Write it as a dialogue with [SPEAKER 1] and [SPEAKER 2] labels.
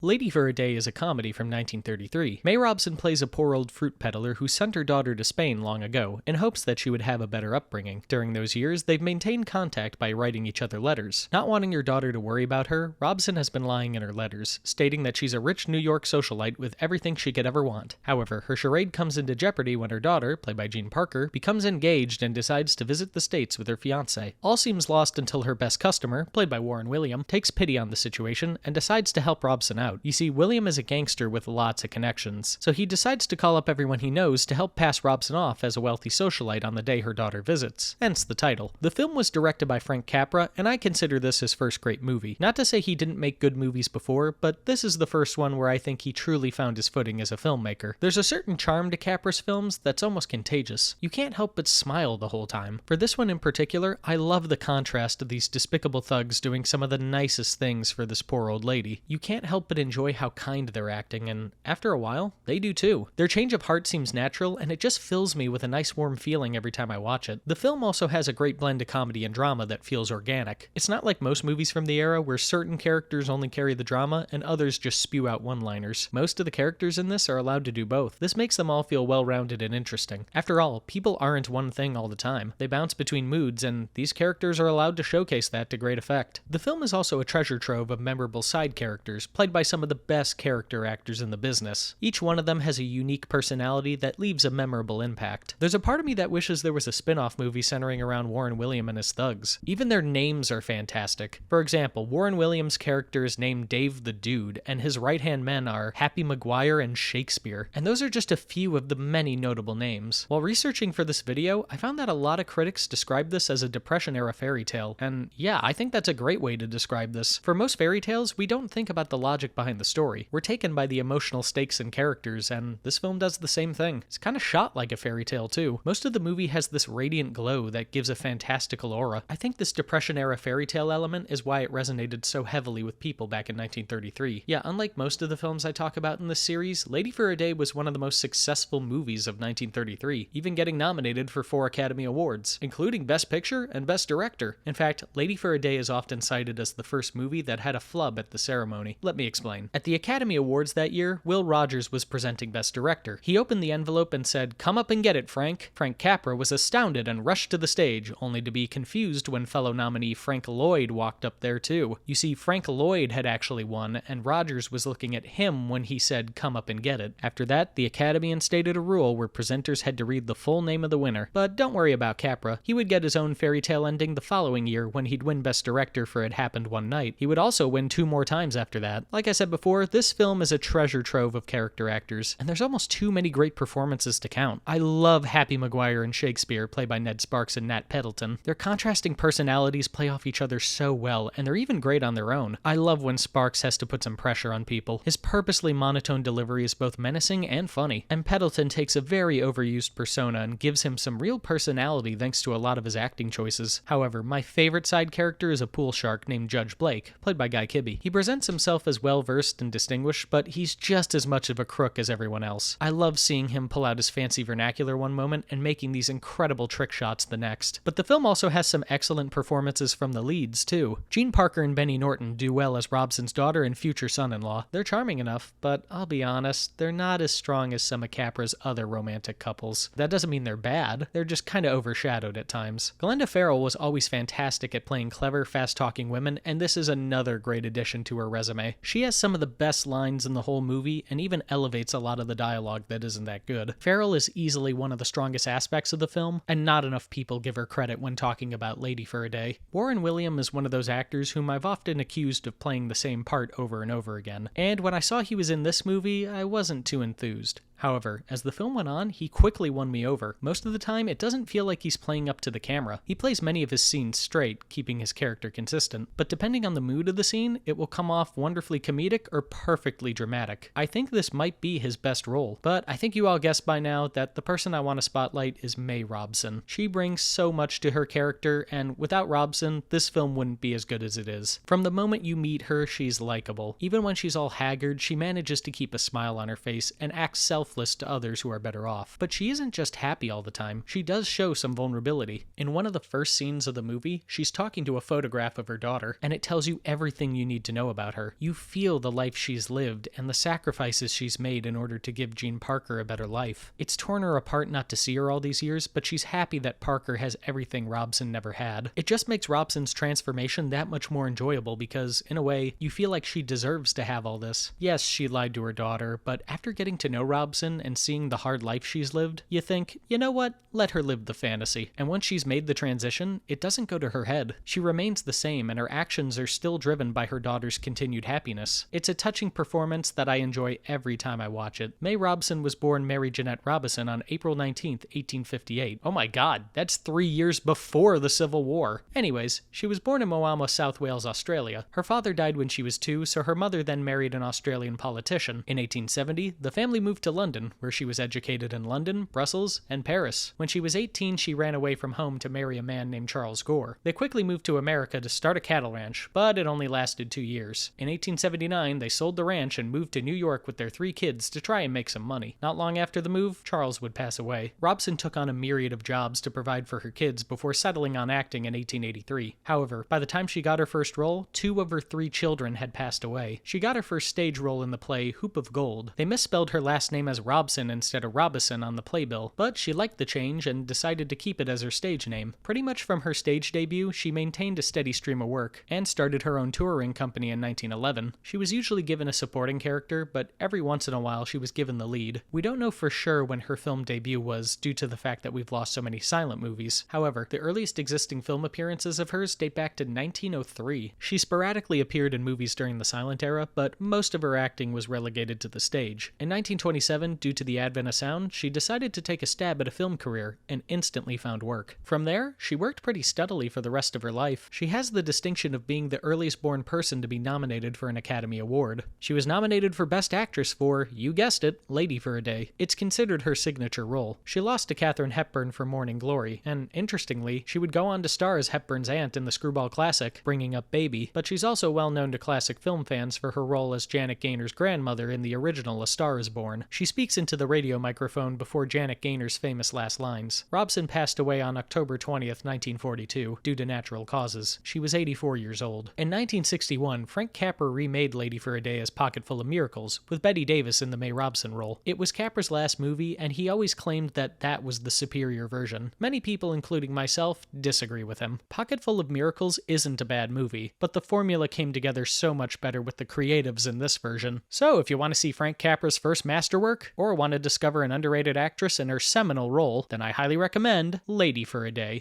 [SPEAKER 1] Lady for a Day is a comedy from 1933. May Robson plays a poor old fruit peddler who sent her daughter to Spain long ago in hopes that she would have a better upbringing. During those years, they've maintained contact by writing each other letters. Not wanting her daughter to worry about her, Robson has been lying in her letters, stating that she's a rich New York socialite with everything she could ever want. However, her charade comes into jeopardy when her daughter, played by Jean Parker, becomes engaged and decides to visit the States with her fiancé. All seems lost until her best customer, played by Warren William, takes pity on the situation and decides to help Robson out. You see, William is a gangster with lots of connections, so he decides to call up everyone he knows to help pass Robson off as a wealthy socialite on the day her daughter visits, hence the title. The film was directed by Frank Capra, and I consider this his first great movie. Not to say he didn't make good movies before, but this is the first one where I think he truly found his footing as a filmmaker. There's a certain charm to Capra's films that's almost contagious. You can't help but smile the whole time. For this one in particular, I love the contrast of these despicable thugs doing some of the nicest things for this poor old lady. You can't help but enjoy how kind they're acting, and after a while, they do too. Their change of heart seems natural, and it just fills me with a nice warm feeling every time I watch it. The film also has a great blend of comedy and drama that feels organic. It's not like most movies from the era where certain characters only carry the drama and others just spew out one-liners. Most of the characters in this are allowed to do both. This makes them all feel well-rounded and interesting. After all, people aren't one thing all the time. They bounce between moods, and these characters are allowed to showcase that to great effect. The film is also a treasure trove of memorable side characters, played by some of the best character actors in the business. Each one of them has a unique personality that leaves a memorable impact. There's a part of me that wishes there was a spin-off movie centering around Warren William and his thugs. Even their names are fantastic. For example, Warren Williams' character is named Dave the Dude, and his right-hand men are Happy Maguire and Shakespeare. And those are just a few of the many notable names. While researching for this video, I found that a lot of critics describe this as a Depression-era fairy tale, and yeah, I think that's a great way to describe this. For most fairy tales, we don't think about the logic behind the story. We're taken by the emotional stakes and characters, and this film does the same thing. It's kind of shot like a fairy tale too. Most of the movie has this radiant glow that gives a fantastical aura. I think this Depression-era fairy tale element is why it resonated so heavily with people back in 1933. Yeah, unlike most of the films I talk about in this series, Lady for a Day was one of the most successful movies of 1933, even getting nominated for 4 Academy Awards, including Best Picture and Best Director. In fact, Lady for a Day is often cited as the first movie that had a flub at the ceremony. Let me explain. At the Academy Awards that year, Will Rogers was presenting Best Director. He opened the envelope and said, "Come up and get it, Frank." Frank Capra was astounded and rushed to the stage, only to be confused when fellow nominee Frank Lloyd walked up there too. You see, Frank Lloyd had actually won, and Rogers was looking at him when he said, "Come up and get it." After that, the Academy instated a rule where presenters had to read the full name of the winner. But don't worry about Capra. He would get his own fairy tale ending the following year when he'd win Best Director for It Happened One Night. He would also win 2 more times after that. Like I said before, this film is a treasure trove of character actors, and there's almost too many great performances to count. I love Happy Maguire and Shakespeare, played by Ned Sparks and Nat Pendleton. Their contrasting personalities play off each other so well, and they're even great on their own. I love when Sparks has to put some pressure on people. His purposely monotone delivery is both menacing and funny, and Pendleton takes a very overused persona and gives him some real personality thanks to a lot of his acting choices. However, my favorite side character is a pool shark named Judge Blake, played by Kibbee. He presents himself as well-versed and distinguished, but he's just as much of a crook as everyone else. I love seeing him pull out his fancy vernacular one moment and making these incredible trick shots the next. But the film also has some excellent performances from the leads, too. Jean Parker and Benny Norton do well as Robson's daughter and future son-in-law. They're charming enough, but I'll be honest, they're not as strong as some of Capra's other romantic couples. That doesn't mean they're bad, they're just kind of overshadowed at times. Glenda Farrell was always fantastic at playing clever, fast-talking women, and this is another great addition to her resume. She has some of the best lines in the whole movie and even elevates a lot of the dialogue that isn't that good. Farrell is easily one of the strongest aspects of the film, and not enough people give her credit when talking about Lady for a Day. Warren William is one of those actors whom I've often accused of playing the same part over and over again, and when I saw he was in this movie, I wasn't too enthused. However, as the film went on, he quickly won me over. Most of the time, it doesn't feel like he's playing up to the camera. He plays many of his scenes straight, keeping his character consistent, but depending on the mood of the scene, it will come off wonderfully comedic or perfectly dramatic. I think this might be his best role, but I think you all guessed by now that the person I want to spotlight is May Robson. She brings so much to her character, and without Robson, this film wouldn't be as good as it is. From the moment you meet her, she's likable. Even when she's all haggard, she manages to keep a smile on her face and acts self selfless to others who are better off. But she isn't just happy all the time. She does show some vulnerability. In one of the first scenes of the movie, she's talking to a photograph of her daughter, and it tells you everything you need to know about her. You feel the life she's lived and the sacrifices she's made in order to give Jean Parker a better life. It's torn her apart not to see her all these years, but she's happy that Parker has everything Robson never had. It just makes Robson's transformation that much more enjoyable because, in a way, you feel like she deserves to have all this. Yes, she lied to her daughter, but after getting to know Robson and seeing the hard life she's lived, you think, you know what? Let her live the fantasy. And once she's made the transition, it doesn't go to her head. She remains the same, and her actions are still driven by her daughter's continued happiness. It's a touching performance that I enjoy every time I watch it. May Robson was born Mary Jeanette Robison on April 19th, 1858. Oh my god, that's 3 years before the Civil War. Anyways, she was born in Moama, South Wales, Australia. Her father died when she was 2, so her mother then married an Australian politician. In 1870, the family moved to London, where she was educated in London, Brussels, and Paris. When she was 18, she ran away from home to marry a man named Charles Gore. They quickly moved to America to start a cattle ranch, but it only lasted 2 years. In 1879, they sold the ranch and moved to New York with their 3 kids to try and make some money. Not long after the move, Charles would pass away. Robson took on a myriad of jobs to provide for her kids before settling on acting in 1883. However, by the time she got her first role, 2 of her 3 children had passed away. She got her first stage role in the play Hoop of Gold. They misspelled her last name as Robson instead of Robison on the playbill, but she liked the change and decided to keep it as her stage name. Pretty much from her stage debut, she maintained a steady stream of work, and started her own touring company in 1911. She was usually given a supporting character, but every once in a while she was given the lead. We don't know for sure when her film debut was, due to the fact that we've lost so many silent movies. However, the earliest existing film appearances of hers date back to 1903. She sporadically appeared in movies during the silent era, but most of her acting was relegated to the stage. In 1927, due to the advent of sound, she decided to take a stab at a film career, and instantly found work. From there, she worked pretty steadily for the rest of her life. She has the distinction of being the earliest born person to be nominated for an Academy Award. She was nominated for Best Actress for, you guessed it, Lady for a Day. It's considered her signature role. She lost to Katharine Hepburn for Morning Glory, and interestingly, she would go on to star as Hepburn's aunt in the screwball classic, Bringing Up Baby, but she's also well known to classic film fans for her role as Janet Gaynor's grandmother in the original A Star Is Born. She speaks into the radio microphone before Janet Gaynor's famous last lines. Robson passed away on October 20th, 1942, due to natural causes. She was 84 years old. In 1961, Frank Capra remade Lady for a Day as Pocketful of Miracles, with Bette Davis in the May Robson role. It was Capra's last movie, and he always claimed that that was the superior version. Many people, including myself, disagree with him. Pocketful of Miracles isn't a bad movie, but the formula came together so much better with the creatives in this version. So if you want to see Frank Capra's first masterwork, or want to discover an underrated actress in her seminal role, then I highly recommend Lady for a Day.